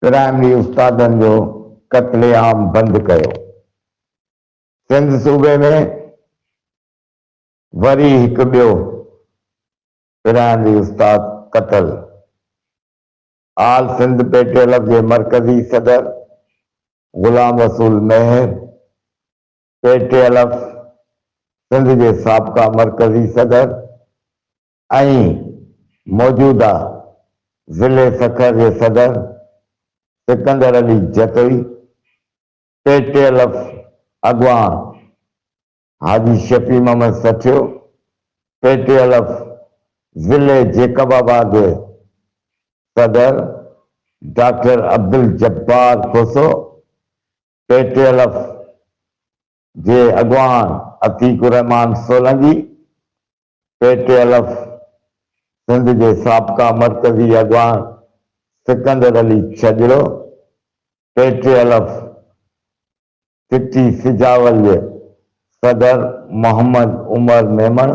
Primary उस्तादनि जो क़त्लेआम बंदि कयो। सिंध सूबे में वरी हिकु ॿियो प्राइमरी उस्ताद क़तल। आल सिंध पेटीएलएफ जे मरकज़ी सदर गुलाम रसूल मेहर, पेटीएलएफ सिंध जे साबिक़ा मरकज़ी सदर ऐं मौजूदा ज़िले सखर जे सदर सिकंदर अली जतोई, पेटीएलएफ अगवान हाजी शफी मोहम्मद सठियो, पेटीएलएफ ज़िले जेकबाबाद जे सदर डॉक्टर अब्दुल जब्बार खोसो, पेटीएलएफ जे अगवान अतीकुर रहमान सोलंकी, पेटीएलएफ सिंध जे साबिक़ा मरकज़ी अगवान सिकंदर अली छजड़ो, पेटीएलएफ चिट्ठी सिजावल जे सदर मोहम्मद उमर मेमन,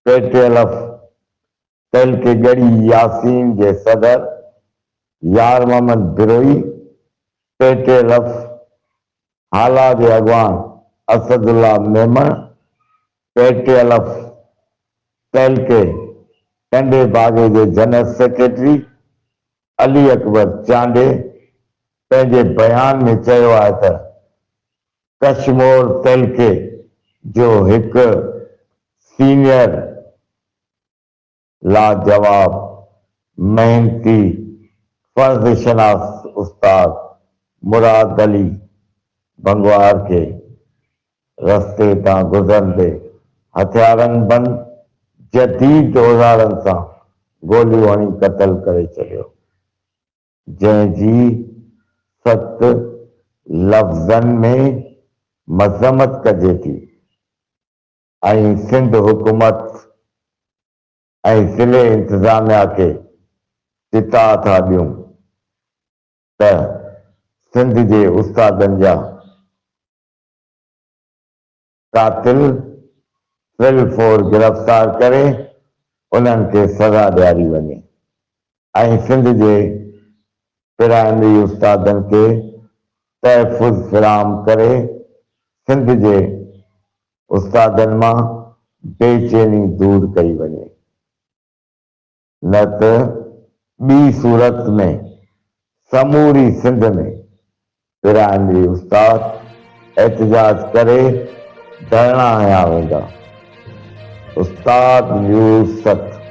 पेटीएलएफ तहलके गढ़ी यासीन जे सदर यार मोहम्मद बिरोई, पेटीएलएफ हाला जे अगवान असदुल्ला मेमन, पेटीएलएफ तहलके टंडे बागे जे general secretary Ali Akbar Chande पंहिंजे बयान में चयो आहे त कशमोर तहलके जो हिकु सीनियर लाजवाब मेहनती फर्ज़ शनास उस्ताद मुराद अली बंगवार के रस्ते तां गुज़रंदे हथियारनि बंद जदीद औज़ारनि सां गोलियूं हणी क़तल करे छॾियो, जंहिंजी सत लफ़्ज़नि में मज़म्मत कजे थी ऐं सिंध हुकूमत ऐं ज़िले इंतज़ामिया खे चिता था ॾियूं त सिंध जे उस्तादनि जा कातिल फिलफोर गिरफ़्तार करे उन्हनि खे सज़ा ॾियारी वञे ऐं सिंध जे प्राइमरी उस्तादनि खे तहफ़ुज़ फ़राहम करे सिंध जे उस्तादनि मां बेचैनी दूर कई वञे, न त ॿी सूरत में समूरी सिंध में प्राइमरी उस्ताद एहतजाज करे धरना हया वेंदा। उस्ताद न्यूज़ 7।